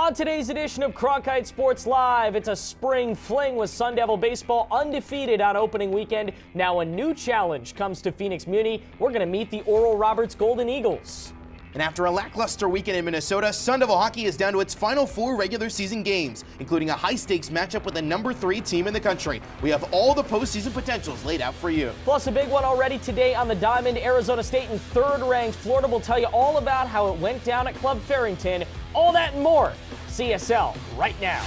On today's edition of Cronkite Sports Live, it's a spring fling with Sun Devil baseball undefeated on opening weekend. Now a new challenge comes to Phoenix Muni. We're going to meet the Oral Roberts Golden Eagles. And after a lackluster weekend in Minnesota, Sun Devil hockey is down to its final 4 regular season games, including a high-stakes matchup with the number 3 team in the country. We have all the postseason potentials laid out for you. Plus a big one already today on the Diamond. Arizona State in 3rd ranked. Florida will tell you all about how it went down at Club Farrington. All that and more. CSL right now.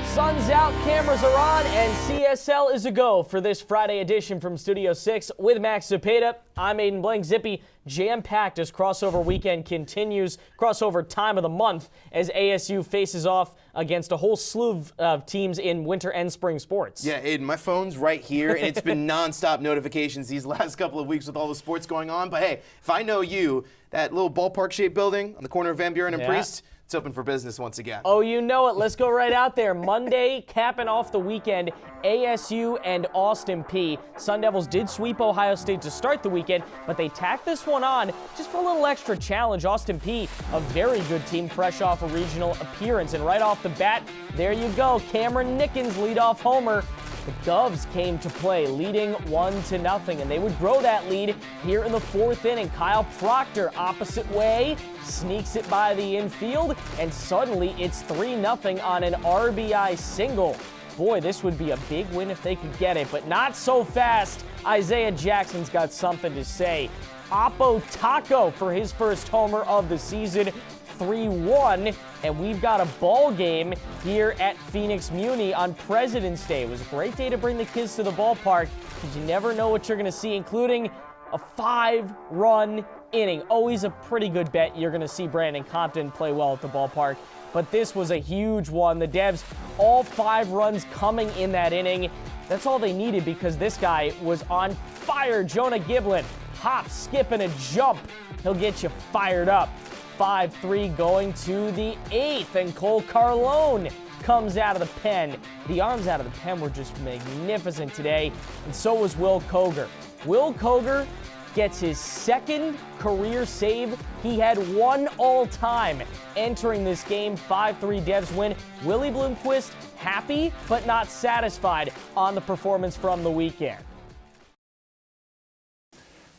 Sun's out, cameras are on, and CSL is a go for this Friday edition from Studio 6 with Max Zepeda. I'm Aiden Blank. Zippy, jam-packed as crossover weekend continues, crossover time of the month, as ASU faces off against a whole slew of teams in winter and spring sports. Yeah, Aiden, my phone's right here, and it's been nonstop notifications these last couple of weeks with all the sports going on. But hey, if I know you, that little ballpark-shaped building on the corner of Van Buren and Priest, it's open for business once again. Oh, you know it. Let's go right out there. Monday, capping off the weekend, ASU and Austin Peay. Sun Devils did sweep Ohio State to start the weekend, but they tacked this one on just for a little extra challenge. Austin Peay, a very good team, fresh off a regional appearance. And right off the bat, there you go. Cameron Nickens, leadoff homer. The Doves came to play, leading 1-0, and they would grow that lead here in the 4th inning. Kyle Proctor, opposite way, sneaks it by the infield, and suddenly it's 3-0 on an RBI single. Boy, this would be a big win if they could get it, but not so fast. Isaiah Jackson's got something to say. Oppo Taco for his first homer of the season. 3-1, and we've got a ball game here at Phoenix Muni on President's Day. It was a great day to bring the kids to the ballpark because you never know what you're going to see, including a 5-run inning. Always a pretty good bet you're going to see Brandon Compton play well at the ballpark, but this was a huge one. The Devs, all 5 runs coming in that inning. That's all they needed because this guy was on fire. Jonah Giblin, hop, skip, and a jump. He'll get you fired up. 5-3 going to the 8th, and Cole Carlone comes out of the pen. The arms out of the pen were just magnificent today, and so was Will Koger. Will Koger gets his 2nd career save. He had 1 all-time entering this game. 5-3 Devs win. Willie Bloomquist happy but not satisfied on the performance from the weekend.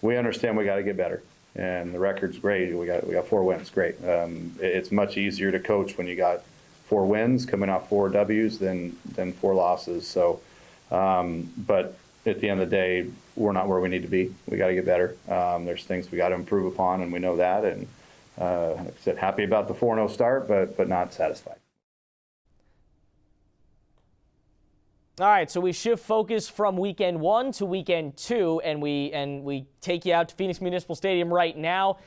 We understand we got to get better. And the record's great. We got 4 wins. Great. It's much easier to coach when you got 4 wins coming off 4 W's than 4 losses. So, but at the end of the day, we're not where we need to be. We got to get better. There's things we got to improve upon, and we know that. And like I said, happy about the 4-0 start, but not satisfied. All right, so we shift focus from weekend 1 to weekend 2, and we take you out to Phoenix Municipal Stadium right now.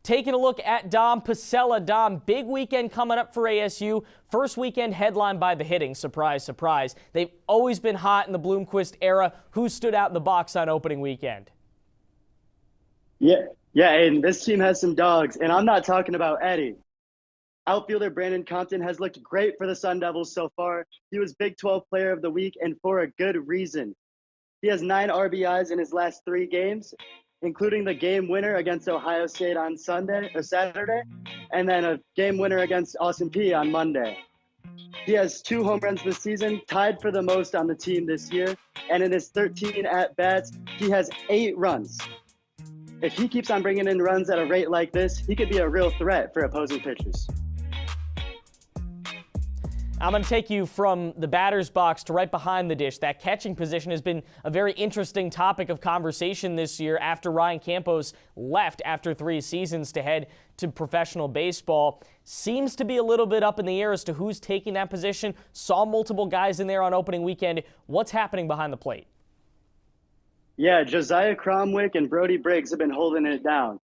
Taking a look at Dom Pasella. Dom, big weekend coming up for ASU. First weekend headlined by the hitting. Surprise, surprise. They've always been hot in the Bloomquist era. Who stood out in the box on opening weekend? Yeah, and this team has some dogs, and I'm not talking about Eddie. Outfielder Brandon Compton has looked great for the Sun Devils so far. He was Big 12 Player of the Week, and for a good reason. He has 9 RBIs in his last 3 games, including the game winner against Ohio State on Saturday, and then a game winner against Austin Peay on Monday. He has 2 home runs this season, tied for the most on the team this year, and in his 13 at-bats, he has 8 runs. If he keeps on bringing in runs at a rate like this, he could be a real threat for opposing pitchers. I'm going to take you from the batter's box to right behind the dish. That catching position has been a very interesting topic of conversation this year after Ryan Campos left after 3 seasons to head to professional baseball. Seems to be a little bit up in the air as to who's taking that position. Saw multiple guys in there on opening weekend. What's happening behind the plate? Yeah, Josiah Cromwick and Brody Briggs have been holding it down.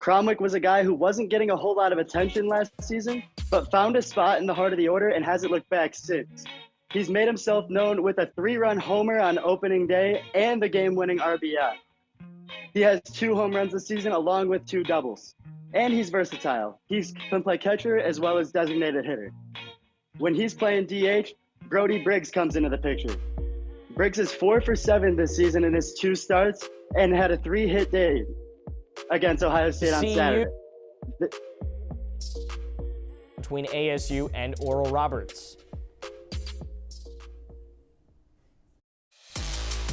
Cromwick was a guy who wasn't getting a whole lot of attention last season, but found a spot in the heart of the order and hasn't looked back since. He's made himself known with a 3-run homer on opening day and the game-winning RBI. He has 2 home runs this season along with 2 doubles. And he's versatile. He can play catcher as well as designated hitter. When he's playing DH, Brody Briggs comes into the picture. Briggs is 4 for 7 this season in his 2 starts and had a 3-hit day against Ohio State on Saturday. Between ASU and Oral Roberts.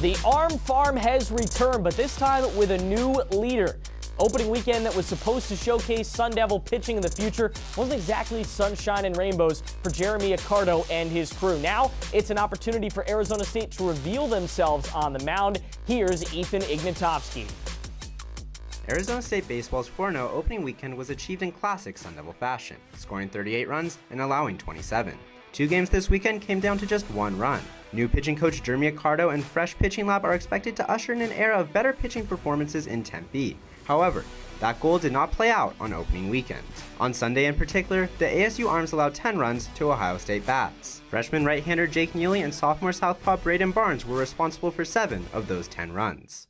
The Arm Farm has returned, but this time with a new leader. Opening weekend that was supposed to showcase Sun Devil pitching in the future wasn't exactly sunshine and rainbows for Jeremy Accardo and his crew. Now it's an opportunity for Arizona State to reveal themselves on the mound. Here's Ethan Ignatowski. Arizona State Baseball's 4-0 opening weekend was achieved in classic Sun Devil fashion, scoring 38 runs and allowing 27. 2 games this weekend came down to just 1 run. New pitching coach Jeremy Accardo and fresh pitching lab are expected to usher in an era of better pitching performances in Tempe. However, that goal did not play out on opening weekend. On Sunday in particular, the ASU Arms allowed 10 runs to Ohio State bats. Freshman right-hander Jake Neely and sophomore southpaw Braden Barnes were responsible for 7 of those 10 runs.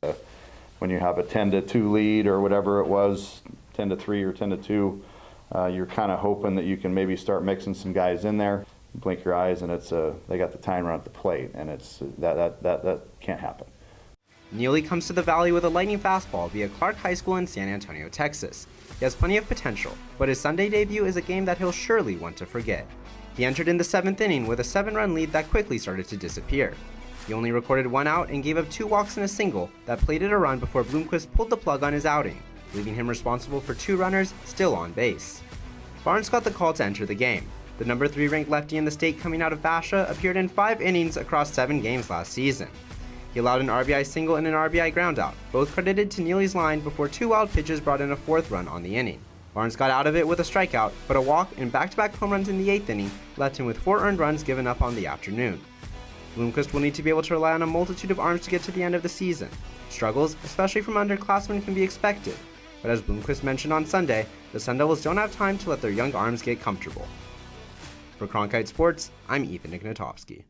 When you have a 10-2 lead or whatever it was, 10-3 or 10-2, you're kind of hoping that you can maybe start mixing some guys in there. Blink your eyes and it's they got the time run at the plate, and it's that can't happen. Neely comes to the Valley with a lightning fastball via Clark High School in San Antonio, Texas. He has plenty of potential, but his Sunday debut is a game that he'll surely want to forget. He entered in the 7th inning with a 7-run lead that quickly started to disappear. He only recorded 1 out and gave up 2 walks and a single that plated a run before Bloomquist pulled the plug on his outing, leaving him responsible for 2 runners still on base. Barnes got the call to enter the game. The number 3 ranked lefty in the state coming out of Basha appeared in 5 innings across 7 games last season. He allowed an RBI single and an RBI groundout, both credited to Neely's line before 2 wild pitches brought in a 4th run on the inning. Barnes got out of it with a strikeout, but a walk and back-to-back home runs in the 8th inning left him with 4 earned runs given up on the afternoon. Bloomquist will need to be able to rely on a multitude of arms to get to the end of the season. Struggles, especially from underclassmen, can be expected, but as Bloomquist mentioned on Sunday, the Sun Devils don't have time to let their young arms get comfortable. For Cronkite Sports, I'm Ethan Ignatowski.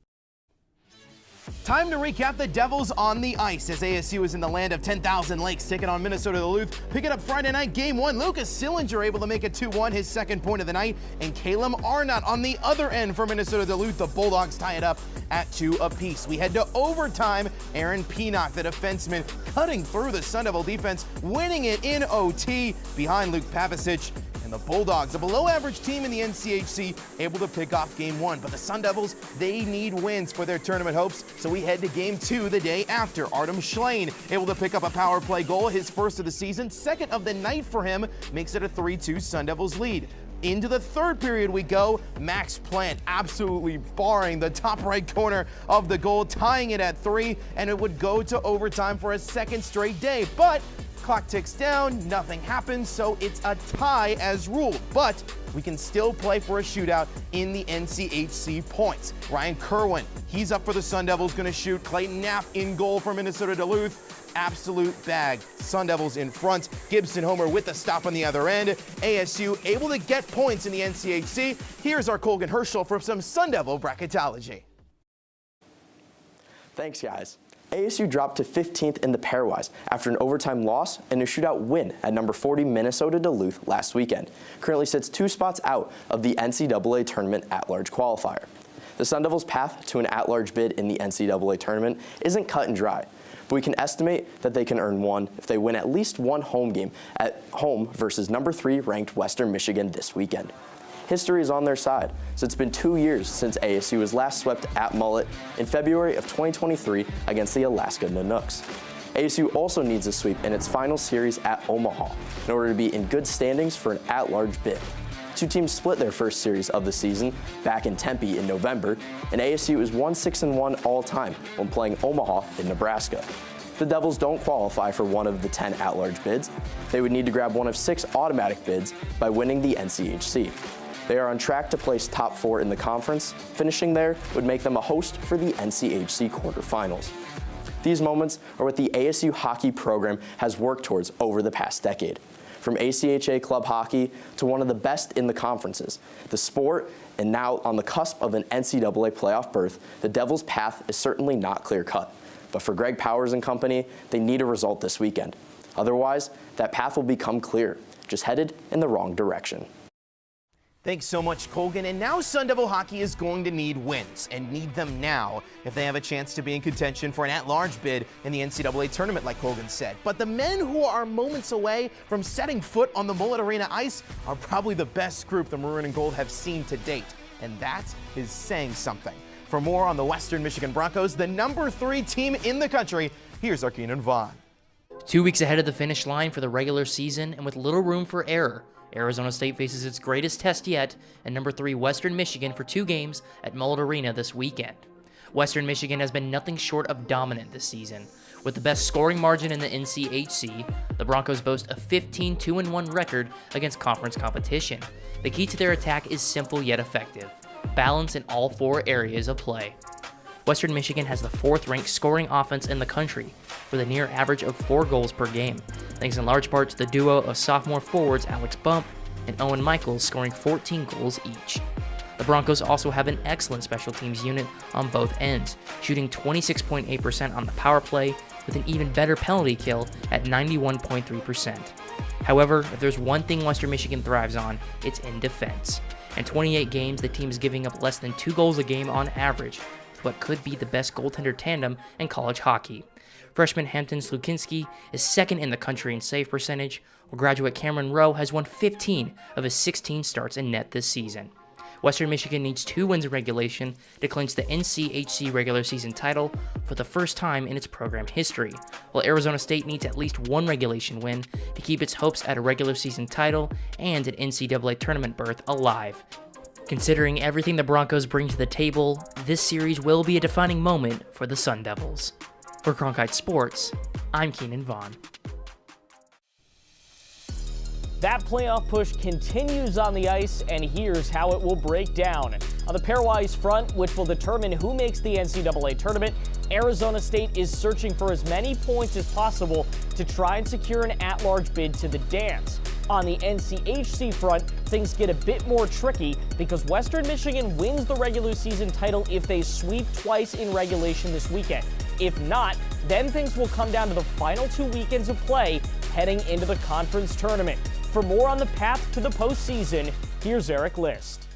Time to recap the Devils on the ice as ASU is in the land of 10,000 lakes, taking on Minnesota Duluth. Picking up Friday night game 1, Lucas Sillinger able to make it 2-1, his 2nd point of the night, and Caleb Arnott on the other end for Minnesota Duluth. The Bulldogs tie it up at 2 apiece. We head to overtime. Aaron Penock, the defenseman, cutting through the Sun Devil defense, winning it in OT behind Luke Pavicic. And the Bulldogs, a below-average team in the NCHC, able to pick off game 1. But the Sun Devils, they need wins for their tournament hopes, so we head to game 2 the day after. Artem Schlein able to pick up a power play goal, his 1st of the season, 2nd of the night for him, makes it a 3-2 Sun Devils lead. Into the 3rd period we go. Max Plant absolutely barring the top right corner of the goal, tying it at 3, and it would go to overtime for a 2nd straight day. But clock ticks down, nothing happens, so it's a tie as ruled. But we can still play for a shootout in the NCHC points. Ryan Kerwin, he's up for the Sun Devils, going to shoot. Clayton Knapp in goal for Minnesota Duluth. Absolute bag. Sun Devils in front. Gibson Homer with the stop on the other end. ASU able to get points in the NCHC. Here's our Colgan Herschel for some Sun Devil bracketology. Thanks, guys. ASU dropped to 15th in the pairwise after an overtime loss and a shootout win at number 40 Minnesota Duluth last weekend. Currently sits 2 spots out of the NCAA tournament at-large qualifier. The Sun Devils' path to an at-large bid in the NCAA tournament isn't cut and dry, but we can estimate that they can earn 1 if they win at least 1 home game at home versus number 3 ranked Western Michigan this weekend. History is on their side, so it's been 2 years since ASU was last swept at Mullet in February of 2023 against the Alaska Nanooks. ASU also needs a sweep in its final series at Omaha in order to be in good standings for an at-large bid. 2 teams split their first series of the season back in Tempe in November, and ASU is 1-6-1 all-time when playing Omaha in Nebraska. If the Devils don't qualify for one of the 10 at-large bids, they would need to grab one of 6 automatic bids by winning the NCHC. They are on track to place top 4 in the conference. Finishing there would make them a host for the NCHC quarterfinals. These moments are what the ASU hockey program has worked towards over the past decade. from ACHA club hockey to one of the best in the conferences. The sport, and now on the cusp of an NCAA playoff berth, the Devils' path is certainly not clear-cut. But for Greg Powers and company, they need a result this weekend. Otherwise, that path will become clear, just headed in the wrong direction. Thanks so much, Colgan. And now Sun Devil hockey is going to need wins, and need them now if they have a chance to be in contention for an at-large bid in the NCAA tournament, like Colgan said. But the men who are moments away from setting foot on the Mullet Arena ice are probably the best group the Maroon and Gold have seen to date, and that is saying something. For more on the Western Michigan Broncos, the number 3 team in the country, here's our Keenan Vaughn. 2 weeks ahead of the finish line for the regular season and with little room for error, Arizona State faces its greatest test yet and number 3 Western Michigan for 2 games at Mullet Arena this weekend. Western Michigan has been nothing short of dominant this season. With the best scoring margin in the NCHC, the Broncos boast a 15-2-1 record against conference competition. The key to their attack is simple yet effective: balance in all 4 areas of play. Western Michigan has the 4th-ranked scoring offense in the country, with a near average of 4 goals per game, thanks in large part to the duo of sophomore forwards Alex Bump and Owen Michaels scoring 14 goals each. The Broncos also have an excellent special teams unit on both ends, shooting 26.8% on the power play, with an even better penalty kill at 91.3%. However, if there's one thing Western Michigan thrives on, it's in defense. In 28 games, the team is giving up less than 2 goals a game on average, what could be the best goaltender tandem in college hockey. Freshman Hampton Slukinski is 2nd in the country in save percentage, while graduate Cameron Rowe has won 15 of his 16 starts in net this season. Western Michigan needs 2 wins in regulation to clinch the NCHC regular season title for the first time in its program history, while Arizona State needs at least 1 regulation win to keep its hopes at a regular season title and an NCAA tournament berth alive. Considering everything the Broncos bring to the table, this series will be a defining moment for the Sun Devils. For Cronkite Sports, I'm Keenan Vaughn. That playoff push continues on the ice, and here's how it will break down. On the pairwise front, which will determine who makes the NCAA tournament, Arizona State is searching for as many points as possible to try and secure an at-large bid to the dance. On the NCHC front, things get a bit more tricky because Western Michigan wins the regular season title if they sweep twice in regulation this weekend. If not, then things will come down to the final 2 weekends of play heading into the conference tournament. For more on the path to the postseason, here's Eric List.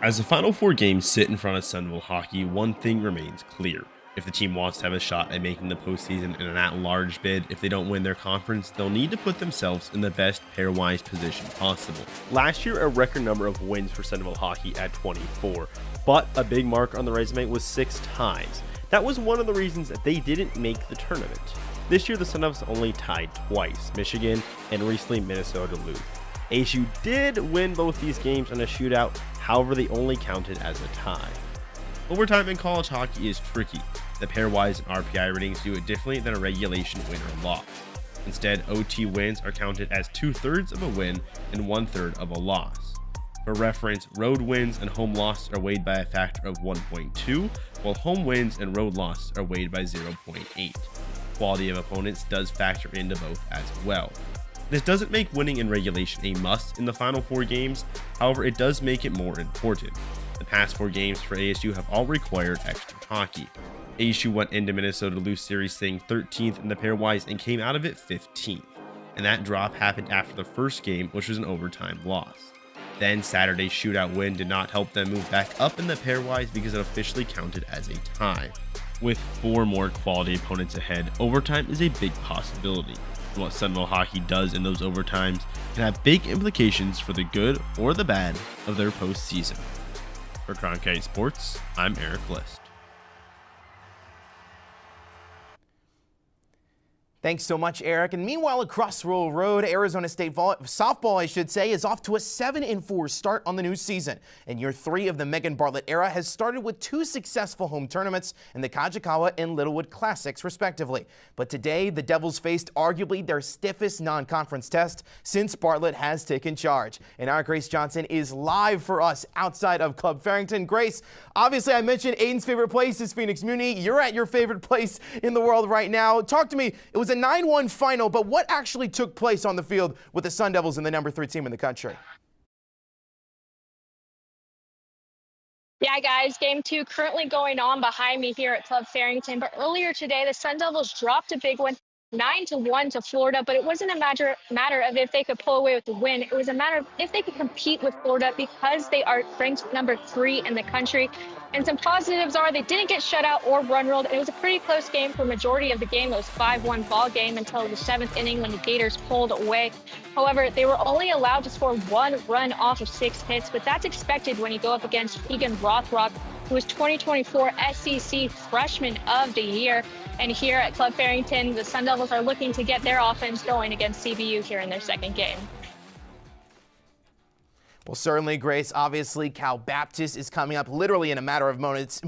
As the final 4 games sit in front of Sun Devil hockey, one thing remains clear. If the team wants to have a shot at making the postseason in an at-large bid, if they don't win their conference, they'll need to put themselves in the best pairwise position possible. Last year, a record number of wins for Sun Devil hockey at 24, but a big mark on the resume was 6 ties. That was one of the reasons that they didn't make the tournament. This year, the Sun Devils only tied twice, Michigan and recently Minnesota Duluth. ASU did win both these games in a shootout, however they only counted as a tie. Overtime in college hockey is tricky. The pairwise and RPI ratings do it differently than a regulation win or loss. Instead, OT wins are counted as 2/3 of a win and 1/3 of a loss. For reference, road wins and home loss are weighed by a factor of 1.2, while home wins and road loss are weighed by 0.8. Quality of opponents does factor into both as well. This doesn't make winning in regulation a must in the final 4 games, however it does make it more important. The past 4 games for ASU have all required extra hockey. ASU went into Minnesota Duluth series staying 13th in the pairwise and came out of it 15th, and that drop happened after the first game, which was an overtime loss. Then Saturday's shootout win did not help them move back up in the pairwise because it officially counted as a tie. With 4 more quality opponents ahead, overtime is a big possibility. And what Sun Devil hockey does in those overtimes can have big implications for the good or the bad of their postseason. For Cronkite Sports, I'm Eric List. Thanks so much, Eric. And meanwhile, across Royal Road, Arizona State softball, is off to a 7-4 start on the new season. And year 3 of the Megan Bartlett era has started with 2 successful home tournaments in the Kajikawa and Littlewood Classics, respectively. But today, the Devils faced arguably their stiffest non-conference test since Bartlett has taken charge. And our Grace Johnson is live for us outside of Club Farrington. Grace, obviously I mentioned Aiden's favorite place is Phoenix Muni. You're at your favorite place in the world right now. Talk to me. It was was a 9-1 final, but what actually took place on the field with the Sun Devils and the number 3 team in the country? Yeah, guys, game 2 currently going on behind me here at Club Farrington. But earlier today, the Sun Devils dropped a big one, 9-1 to Florida. But it wasn't a matter of if they could pull away with the win. It was a matter of if they could compete with Florida because they are ranked number 3 in the country. And some positives are they didn't get shut out or run ruled. It was a pretty close game for majority of the game. It was 5-1 ball game until the 7th inning when the Gators pulled away. However, they were only allowed to score 1 run off of 6 hits, but that's expected when you go up against Keegan Rothrock, who was 2024 SEC Freshman of the Year. And here at Club Farrington, the Sun Devils are looking to get their offense going against CBU here in their second game. Well, certainly, Grace. Obviously, Cal Baptist is coming up literally in a matter of moments,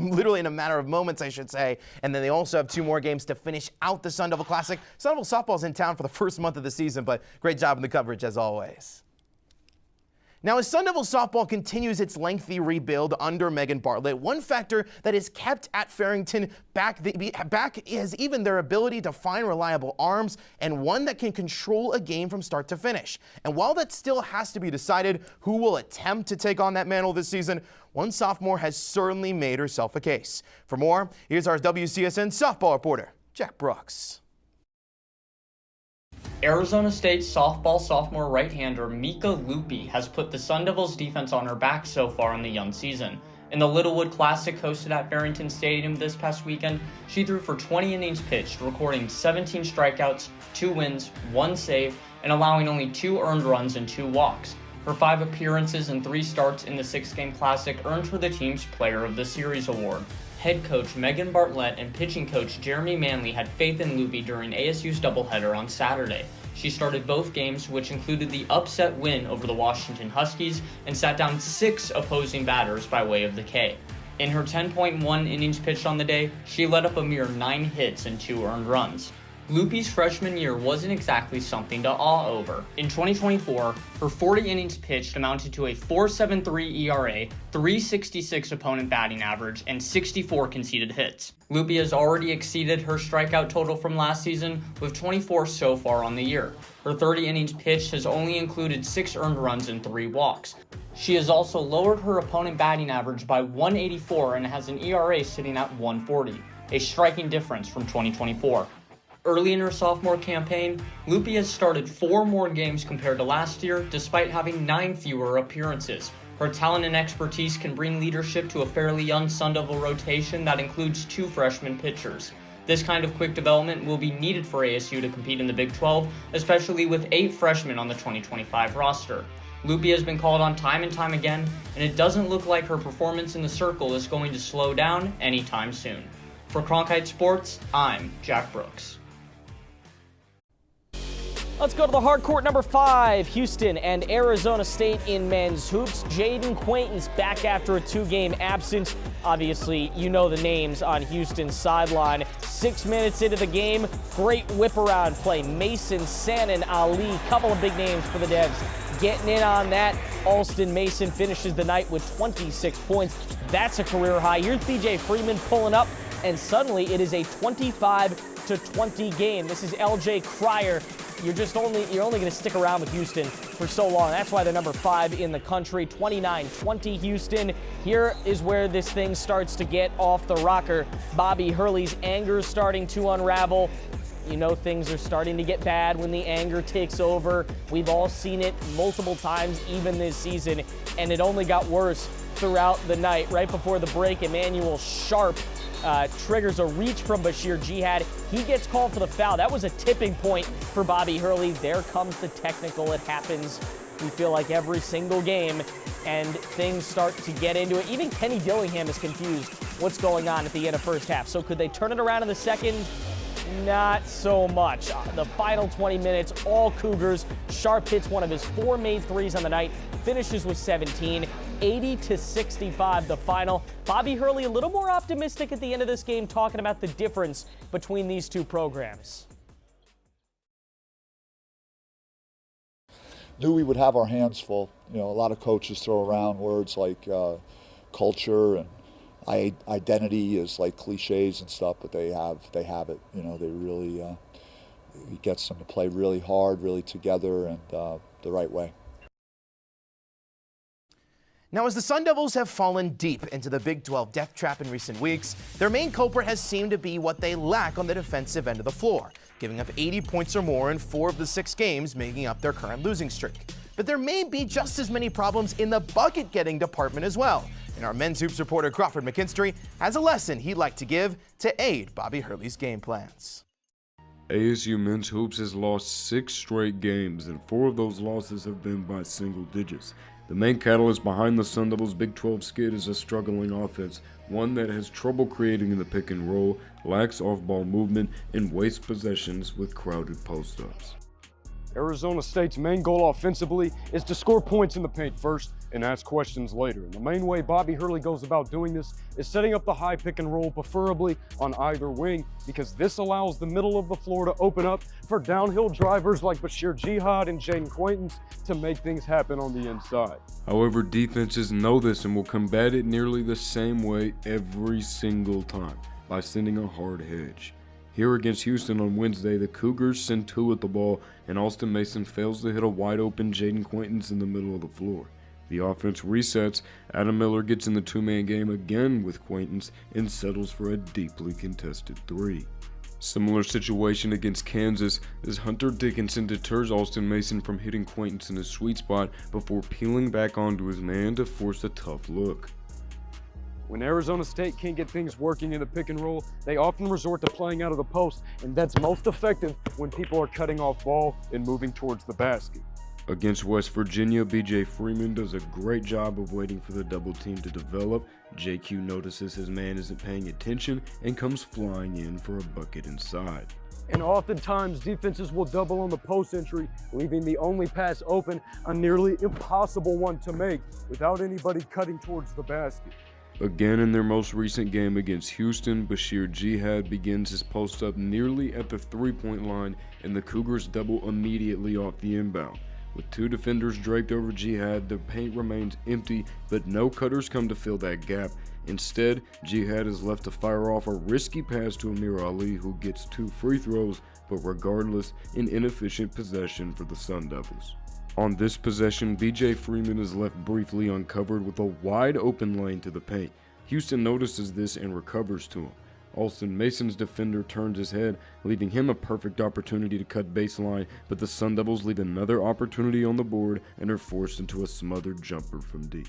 I should say. And then they also have 2 more games to finish out the Sun Devil Classic. Sun Devil softball's in town for the first month of the season, but great job in the coverage as always. Now, as Sun Devil softball continues its lengthy rebuild under Megan Bartlett, one factor that is kept at Farrington back is even their ability to find reliable arms and one that can control a game from start to finish. And while that still has to be decided who will attempt to take on that mantle this season, one sophomore has certainly made herself a case. For more, here's our WCSN softball reporter, Jack Brooks. Arizona State softball sophomore right-hander Mika Lupi has put the Sun Devils defense on her back so far in the young season. In the Littlewood Classic hosted at Farrington Stadium this past weekend, she threw for 20 innings pitched, recording 17 strikeouts, 2 wins, 1 save, and allowing only 2 earned runs and 2 walks. Her 5 appearances and 3 starts in the 6-game Classic earned her the team's Player of the Series award. Head coach Megan Bartlett and pitching coach Jeremy Manley had faith in Luby during ASU's doubleheader on Saturday. She started both games, which included the upset win over the Washington Huskies, and sat down 6 opposing batters by way of the K. In her 10.1 innings pitched on the day, she let up a mere 9 hits and 2 earned runs. Lupi's freshman year wasn't exactly something to awe over. In 2024, her 40 innings pitched amounted to a 4.73 ERA, 3.66 opponent batting average, and 64 conceded hits. Lupi has already exceeded her strikeout total from last season, with 24 so far on the year. Her 30 innings pitched has only included 6 earned runs and 3 walks. She has also lowered her opponent batting average by 184 and has an ERA sitting at 1.40, a striking difference from 2024. Early in her sophomore campaign, Lupi has started 4 more games compared to last year, despite having 9 fewer appearances. Her talent and expertise can bring leadership to a fairly young Sun Devil rotation that includes 2 freshman pitchers. This kind of quick development will be needed for ASU to compete in the Big 12, especially with 8 freshmen on the 2025 roster. Lupi has been called on time and time again, and it doesn't look like her performance in the circle is going to slow down anytime soon. For Cronkite Sports, I'm Jack Brooks. Let's go to the hard court number 5, Houston and Arizona State in men's hoops. Jaden Quaintance back after a 2-game absence. Obviously, you know the names on Houston's sideline. 6 minutes into the game, great whip-around play. Mason, Sannon, Ali, couple of big names for the Devs. Getting in on that, Alston Mason finishes the night with 26 points. That's a career high. Here's BJ Freeman pulling up, and suddenly it is a 25-20 game. This is LJ Cryer. You're only going to stick around with Houston for so long. That's why they're number 5 in the country. 29-20 Houston. Here is where this thing starts to get off the rocker. Bobby Hurley's anger is starting to unravel. You know things are starting to get bad when the anger takes over. We've all seen it multiple times even this season, and it only got worse throughout the night. Right before the break, Emmanuel Sharp triggers a reach from Bashir Jihad. He gets called for the foul. That was a tipping point for Bobby Hurley. There comes the technical. It happens, we feel like, every single game, and things start to get into it. Even Kenny Dillingham is confused what's going on at the end of first half. So could they turn it around in the second? Not so much. The final 20 minutes, all Cougars. Sharp hits one of his 4 made threes on the night, finishes with 17. 80-65 the final. Bobby Hurley a little more optimistic at the end of this game, talking about the difference between these 2 programs. Knew we would have our hands full. You know, a lot of coaches throw around words like culture and identity is like cliches and stuff, but they have it. You know, they he gets them to play really hard, really together, and the right way. Now, as the Sun Devils have fallen deep into the Big 12 death trap in recent weeks, their main culprit has seemed to be what they lack on the defensive end of the floor, giving up 80 points or more in 4 of the 6 games, making up their current losing streak. But there may be just as many problems in the bucket-getting department as well. And our men's hoops reporter Crawford McKinstry has a lesson he'd like to give to aid Bobby Hurley's game plans. ASU men's hoops has lost 6 straight games, and 4 of those losses have been by single digits. The main catalyst behind the Sun Devils' Big 12 skid is a struggling offense, one that has trouble creating in the pick and roll, lacks off-ball movement, and wastes possessions with crowded post-ups. Arizona State's main goal offensively is to score points in the paint first and ask questions later. And the main way Bobby Hurley goes about doing this is setting up the high pick and roll, preferably on either wing, because this allows the middle of the floor to open up for downhill drivers like Bashir Jihad and Jaden Quaintance to make things happen on the inside. However, defenses know this and will combat it nearly the same way every single time, by sending a hard hedge. Here against Houston on Wednesday, the Cougars send 2 at the ball, and Austin Mason fails to hit a wide-open Jaden Quaintance in the middle of the floor. The offense resets, Adam Miller gets in the 2-man game again with Quaintance and settles for a deeply contested 3. Similar situation against Kansas as Hunter Dickinson deters Austin Mason from hitting Quaintance in his sweet spot before peeling back onto his man to force a tough look. When Arizona State can't get things working in the pick and roll, they often resort to playing out of the post, and that's most effective when people are cutting off ball and moving towards the basket. Against West Virginia, BJ Freeman does a great job of waiting for the double team to develop. JQ notices his man isn't paying attention and comes flying in for a bucket inside. And oftentimes, defenses will double on the post entry, leaving the only pass open, a nearly impossible one to make without anybody cutting towards the basket. Again, in their most recent game against Houston, Bashir Jihad begins his post-up nearly at the 3-point line, and the Cougars double immediately off the inbound. With 2 defenders draped over Jihad, the paint remains empty, but no cutters come to fill that gap. Instead, Jihad is left to fire off a risky pass to Amir Ali, who gets 2 free throws, but regardless, an inefficient possession for the Sun Devils. On this possession, BJ Freeman is left briefly uncovered with a wide open lane to the paint. Houston notices this and recovers to him. Austin Mason's defender turns his head, leaving him a perfect opportunity to cut baseline, but the Sun Devils leave another opportunity on the board and are forced into a smothered jumper from deep.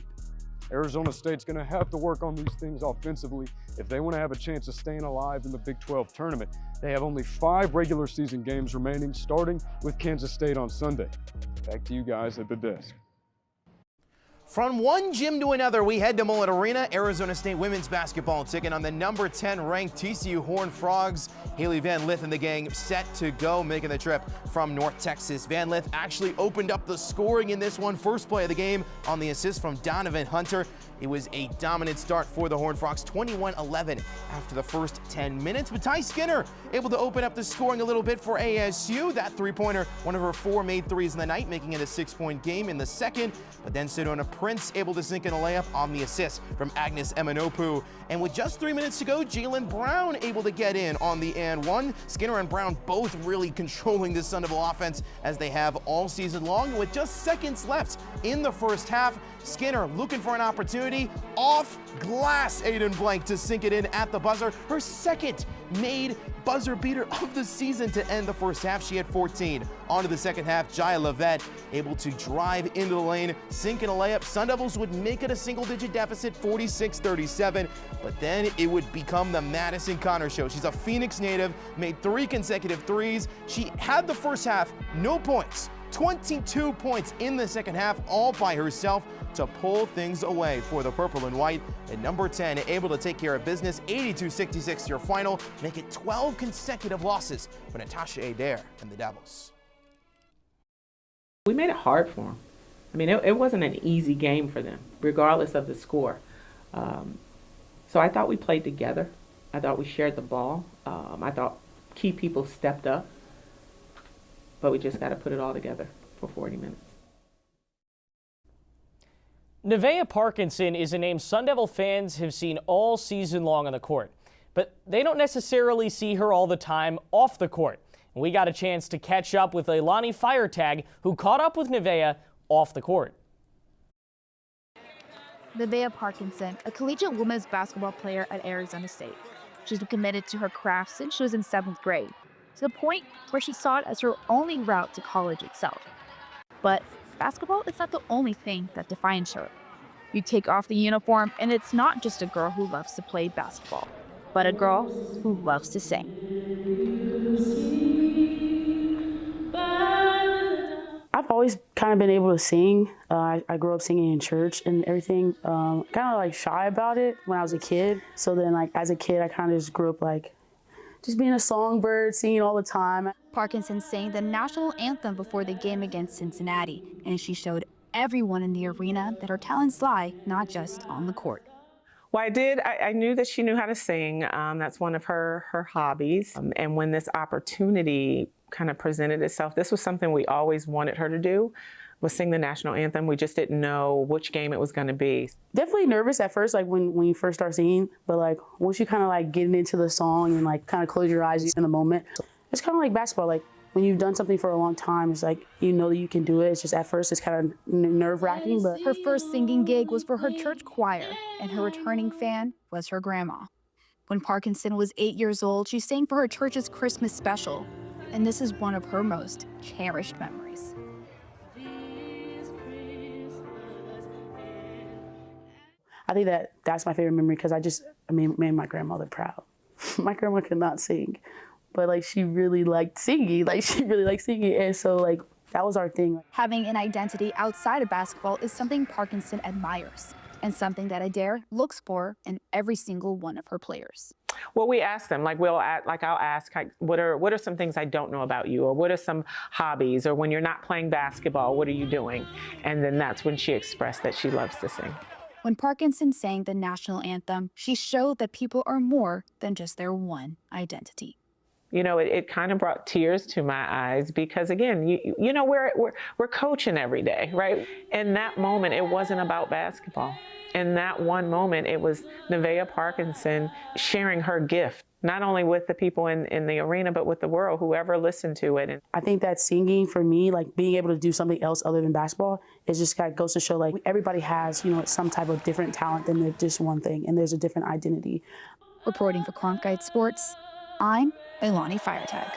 Arizona State's going to have to work on these things offensively if they want to have a chance of staying alive in the Big 12 tournament. They have only 5 regular season games remaining, starting with Kansas State on Sunday. Back to you guys at the desk. From one gym to another, we head to Mullet Arena. Arizona State women's basketball taking on the number 10 ranked TCU Horned Frogs. Haley Van Lith and the gang set to go, making the trip from North Texas. Van Lith actually opened up the scoring in this one. First play of the game on the assist from Donovan Hunter. It was a dominant start for the Horned Frogs, 21-11 after the first 10 minutes. But Ty Skinner able to open up the scoring a little bit for ASU. That 3-pointer, one of her 4 made threes in the night, making it a 6-point game in the second. But then Sedona Prince able to sink in a layup on the assist from Agnes Emanopu. And with just 3 minutes to go, Jalen Brown able to get in on the and one. Skinner and Brown both really controlling this Sun Devil offense as they have all season long. With just seconds left in the first half, Skinner looking for an opportunity. Off glass, Aiden Blank to sink it in at the buzzer. Her second made buzzer beater of the season to end the first half. She had 14. On to the second half, Jaya Levette able to drive into the lane, sink in a layup. Sun Devils would make it a single-digit deficit, 46-37, but then it would become the Madison Connor show. She's a Phoenix native, made 3 consecutive threes. She had the first half, no points. 22 points in the second half, all by herself to pull things away for the purple and white. And number 10 able to take care of business, 82-66 your final, make it 12 consecutive losses for Natasha Adair and the Devils. We made it hard for them. I mean, it wasn't an easy game for them, regardless of the score. So I thought we played together. I thought we shared the ball. I thought key people stepped up. But we just got to put it all together for 40 minutes. Nevaeh Parkinson is a name Sun Devil fans have seen all season long on the court, but they don't necessarily see her all the time off the court. And we got a chance to catch up with Leilani Feiertag, who caught up with Nevaeh off the court. Nevaeh Parkinson, a collegiate women's basketball player at Arizona State. She's been committed to her craft since she was in 7th grade, to the point where she saw it as her only route to college itself. But basketball is not the only thing that defines her. You take off the uniform, and it's not just a girl who loves to play basketball, but a girl who loves to sing. I've always kind of been able to sing. I grew up singing in church and everything. Kind of like shy about it when I was a kid. So then like as a kid, I kind of just grew up like just being a songbird, singing all the time. Parkinson sang the national anthem before the game against Cincinnati, and she showed everyone in the arena that her talents lie not just on the court. Well, I knew that she knew how to sing. That's one of her hobbies. And when this opportunity kind of presented itself, this was something we always wanted her to do, was sing the national anthem. We just didn't know which game it was going to be. Definitely nervous at first, like when you first start singing, but like once you kind of like get into the song and like kind of close your eyes in the moment, it's kind of like basketball. Like when you've done something for a long time, it's like you know that you can do it. It's just at first it's kind of nerve-wracking. But her first singing gig was for her church choir, and her returning fan was her grandma. When Parkinson was 8 years old, she sang for her church's Christmas special, and this is one of her most cherished memories. I think that's my favorite memory because I made my grandmother proud. My grandma could not sing, but like she really liked singing. And so like that was our thing. Having an identity outside of basketball is something Parkinson admires, and something that Adair looks for in every single one of her players. Well, we ask them, I'll ask, what are some things I don't know about you, or what are some hobbies, or when you're not playing basketball, what are you doing? And then that's when she expressed that she loves to sing. When Parkinson sang the national anthem, she showed that people are more than just their one identity. You know, it kind of brought tears to my eyes because, again, you know, we're coaching every day, right? In that moment, it wasn't about basketball. In that one moment, it was Nevaeh Parkinson sharing her gift, not only with the people in the arena, but with the world, whoever listened to it. And I think that singing for me, like being able to do something else other than basketball, it just kind of goes to show like everybody has, you know, some type of different talent than just one thing, and there's a different identity. Reporting for Cronkite Sports, I'm Leilani Feiertag.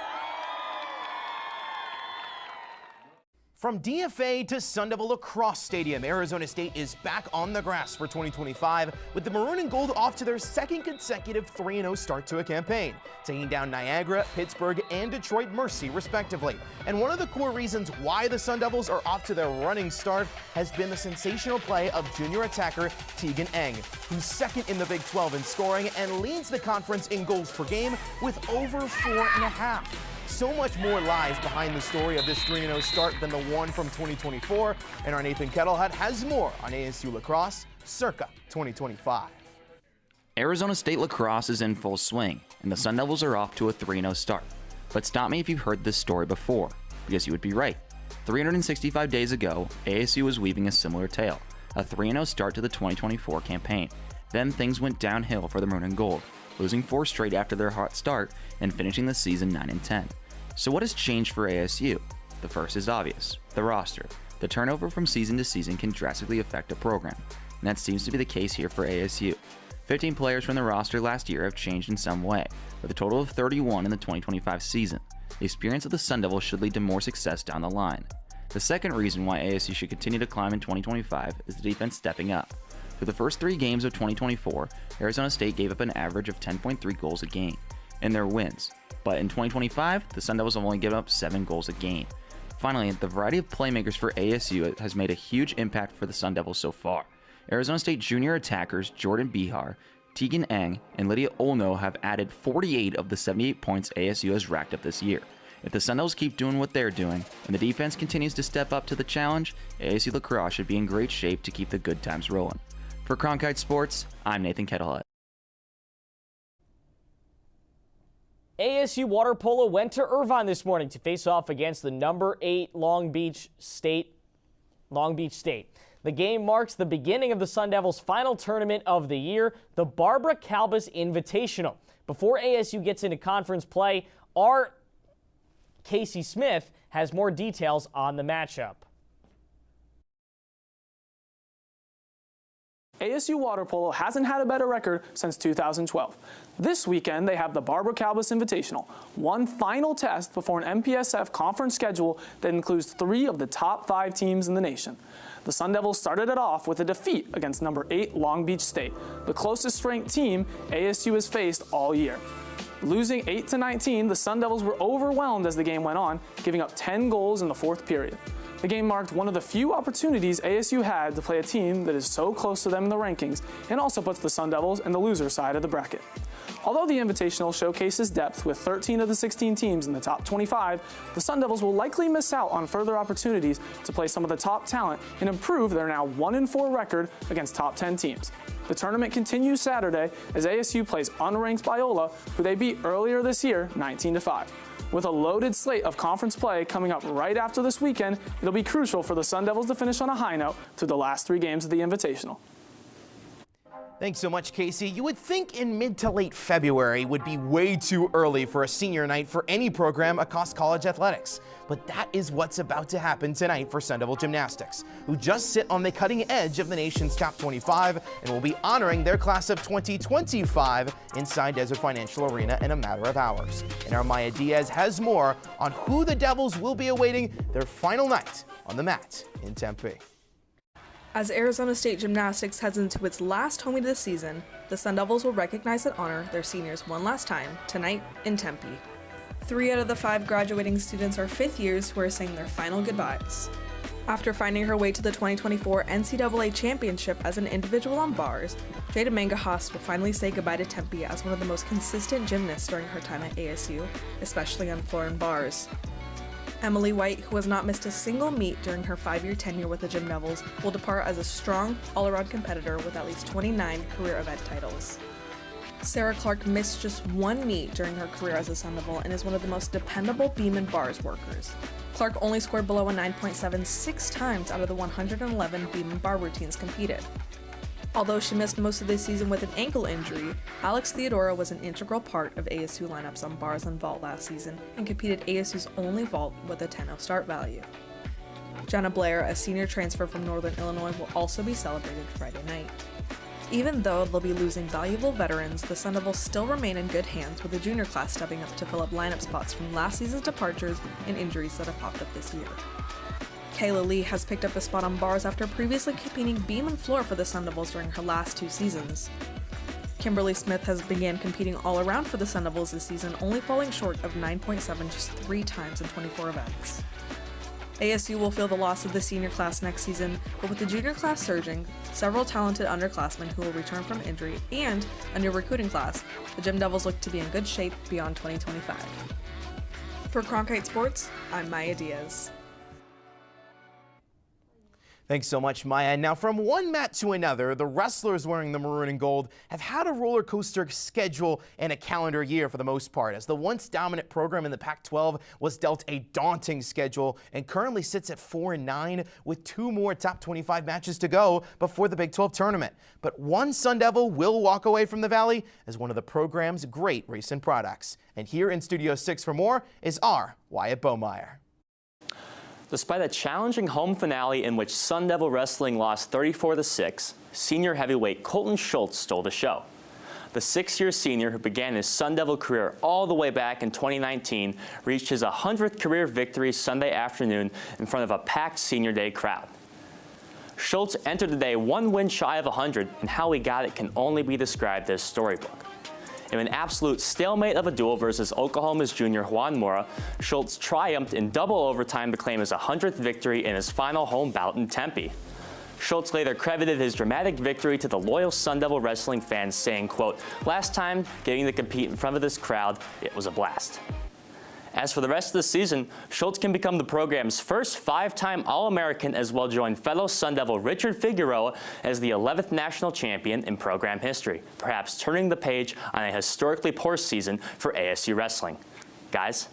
From DFA to Sun Devil Lacrosse Stadium, Arizona State is back on the grass for 2025 with the Maroon and Gold off to their second consecutive 3-0 start to a campaign, taking down Niagara, Pittsburgh, and Detroit Mercy, respectively. And one of the core reasons why the Sun Devils are off to their running start has been the sensational play of junior attacker Tegan Eng, who's second in the Big 12 in scoring and leads the conference in goals per game with over 4.5. So much more lies behind the story of this 3-0 start than the one from 2024, and our Nathan Kettlehat has more on ASU lacrosse circa 2025. Arizona State lacrosse is in full swing, and the Sun Devils are off to a 3-0 start. But stop me if you've heard this story before, because you would be right. 365 days ago, ASU was weaving a similar tale, a 3-0 start to the 2024 campaign. Then things went downhill for the Maroon and Gold, losing 4 straight after their hot start and finishing the season 9-10. So what has changed for ASU? The first is obvious, the roster. The turnover from season to season can drastically affect a program, and that seems to be the case here for ASU. 15 players from the roster last year have changed in some way, with a total of 31 in the 2025 season. The experience of the Sun Devils should lead to more success down the line. The second reason why ASU should continue to climb in 2025 is the defense stepping up. Through the first 3 games of 2024, Arizona State gave up an average of 10.3 goals a game in their wins. But in 2025, the Sun Devils have only given up 7 goals a game. Finally, the variety of playmakers for ASU has made a huge impact for the Sun Devils so far. Arizona State junior attackers Jordan Bihar, Tegan Eng, and Lydia Olno have added 48 of the 78 points ASU has racked up this year. If the Sun Devils keep doing what they're doing, and the defense continues to step up to the challenge, ASU lacrosse should be in great shape to keep the good times rolling. For Cronkite Sports, I'm Nathan Kettlehat. ASU water polo went to Irvine this morning to face off against the number 8 Long Beach State. The game marks the beginning of the Sun Devils' final tournament of the year, the Barbara Calbas Invitational. Before ASU gets into conference play, our Casey Smith has more details on the matchup. ASU Water Polo hasn't had a better record since 2012. This weekend, they have the Barbara Calbus Invitational, one final test before an MPSF conference schedule that includes 3 of the top 5 teams in the nation. The Sun Devils started it off with a defeat against number 8 Long Beach State, the closest ranked team ASU has faced all year. Losing 8-19, the Sun Devils were overwhelmed as the game went on, giving up 10 goals in the 4th period. The game marked one of the few opportunities ASU had to play a team that is so close to them in the rankings and also puts the Sun Devils in the loser side of the bracket. Although the Invitational showcases depth with 13 of the 16 teams in the top 25, the Sun Devils will likely miss out on further opportunities to play some of the top talent and improve their now 1-4 record against top 10 teams. The tournament continues Saturday as ASU plays unranked Biola, who they beat earlier this year 19-5. With a loaded slate of conference play coming up right after this weekend, it'll be crucial for the Sun Devils to finish on a high note through the last 3 games of the Invitational. Thanks so much, Casey. You would think in mid to late February would be way too early for a senior night for any program across college athletics. But that is what's about to happen tonight for Sun Devil Gymnastics, who just sit on the cutting edge of the nation's top 25 and will be honoring their class of 2025 inside Desert Financial Arena in a matter of hours. And our Maya Diaz has more on who the Devils will be awaiting their final night on the mat in Tempe. As Arizona State Gymnastics heads into its last home meet of the season, the Sun Devils will recognize and honor their seniors one last time tonight in Tempe. 3 out of the 5 graduating students are 5th years who are saying their final goodbyes. After finding her way to the 2024 NCAA Championship as an individual on bars, Jada Mangahaas will finally say goodbye to Tempe as one of the most consistent gymnasts during her time at ASU, especially on floor and bars. Emily White, who has not missed a single meet during her 5-year tenure with the Gym Devils, will depart as a strong, all-around competitor with at least 29 career event titles. Sarah Clark missed just 1 meet during her career as a Sun Devil and is one of the most dependable beam and bars workers. Clark only scored below a 9.7 6 times out of the 111 beam and bar routines competed. Although she missed most of the season with an ankle injury, Alex Theodora was an integral part of ASU lineups on bars and vault last season and competed ASU's only vault with a 10-0 start value. Jenna Blair, a senior transfer from Northern Illinois, will also be celebrated Friday night. Even though they'll be losing valuable veterans, the Sun Devils still remain in good hands with the junior class stepping up to fill up lineup spots from last season's departures and injuries that have popped up this year. Kayla Lee has picked up a spot on bars after previously competing beam and floor for the Sun Devils during her last 2 seasons. Kimberly Smith has began competing all around for the Sun Devils this season, only falling short of 9.7 just 3 times in 24 events. ASU will feel the loss of the senior class next season, but with the junior class surging, several talented underclassmen who will return from injury, and a new recruiting class, the Gym Devils look to be in good shape beyond 2025. For Cronkite Sports, I'm Maya Diaz. Thanks so much, Maya. Now, from one mat to another, the wrestlers wearing the maroon and gold have had a roller coaster schedule and a calendar year for the most part, as the once dominant program in the Pac-12 was dealt a daunting schedule and currently sits at 4-9 with 2 more top 25 matches to go before the Big 12 tournament. But one Sun Devil will walk away from the Valley as one of the program's great recent products. And here in Studio 6 for more is our Wyatt Bohmeyer. Despite a challenging home finale in which Sun Devil Wrestling lost 34-6, senior heavyweight Colton Schultz stole the show. The 6-year senior, who began his Sun Devil career all the way back in 2019, reached his 100th career victory Sunday afternoon in front of a packed Senior Day crowd. Schultz entered the day 1 win shy of 100, and how he got it can only be described as storybook. In an absolute stalemate of a duel versus Oklahoma's junior Juan Mora, Schultz triumphed in double overtime to claim his 100th victory in his final home bout in Tempe. Schultz later credited his dramatic victory to the loyal Sun Devil Wrestling fans, saying, quote, "Last time getting to compete in front of this crowd, it was a blast." As for the rest of the season, Schultz can become the program's first 5-time All-American, as well join fellow Sun Devil Richard Figueroa as the 11th national champion in program history, perhaps turning the page on a historically poor season for ASU wrestling. Guys?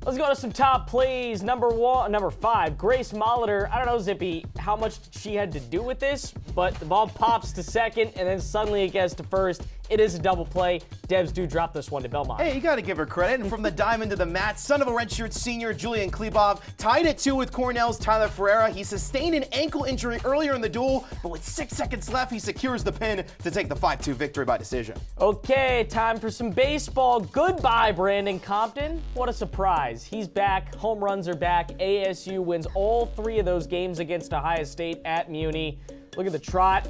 Let's go to some top plays. Number 5, Grace Molitor. I don't know, Zippy, how much she had to do with this, but the ball pops to second, and then suddenly it gets to first. it is a double play. Devs do drop this one to Belmont. Hey, you got to give her credit. And from the diamond to the mat, son of a redshirt senior Julian Klebov tied at 2 with Cornell's Tyler Ferreira. He sustained an ankle injury earlier in the duel, but with 6 seconds left, he secures the pin to take the 5-2 victory by decision. Okay, time for some baseball. Goodbye, Brandon Compton. What a surprise. He's back. Home runs are back. ASU wins all 3 of those games against Ohio State at Muni. Look at the trot.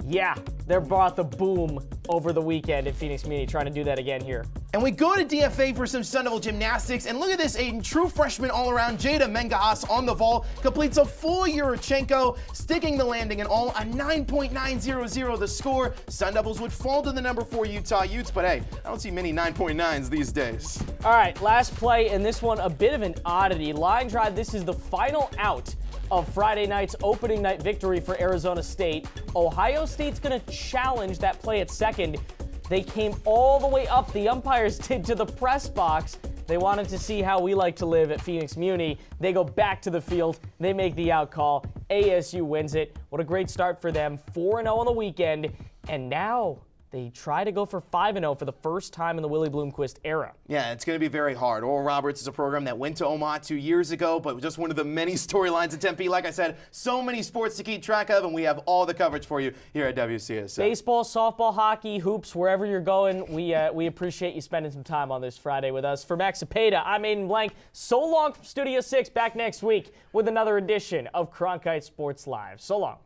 Yeah, they brought the boom over the weekend at Phoenix Muni, trying to do that again here. And we go to DFA for some Sun Devil gymnastics, and look at this, Aiden. True freshman all-around Jada Mengaas on the vault completes a full Yurchenko, sticking the landing and all, a 9.900 the score. Sun Devils would fall to the number 4 Utah Utes, but hey, I don't see many 9.9s these days. All right, last play, and this one a bit of an oddity. Line drive, this is the final out of Friday night's opening night victory for Arizona State. Ohio State's going to challenge that play at second. They came all the way up, the umpires did, to the press box. They wanted to see how we like to live at Phoenix Muni. They go back to the field. They make the out call. ASU wins it. What a great start for them. 4-0 on the weekend. And now they try to go for 5-0 for the first time in the Willie Bloomquist era. Yeah, it's going to be very hard. Oral Roberts is a program that went to Omaha 2 years ago, but just one of the many storylines at Tempe. Like I said, so many sports to keep track of, and we have all the coverage for you here at WCSN. Baseball, softball, hockey, hoops, wherever you're going, we appreciate you spending some time on this Friday with us. For Max Cepeda, I'm Aiden Blank. So long from Studio 6, back next week with another edition of Cronkite Sports Live. So long.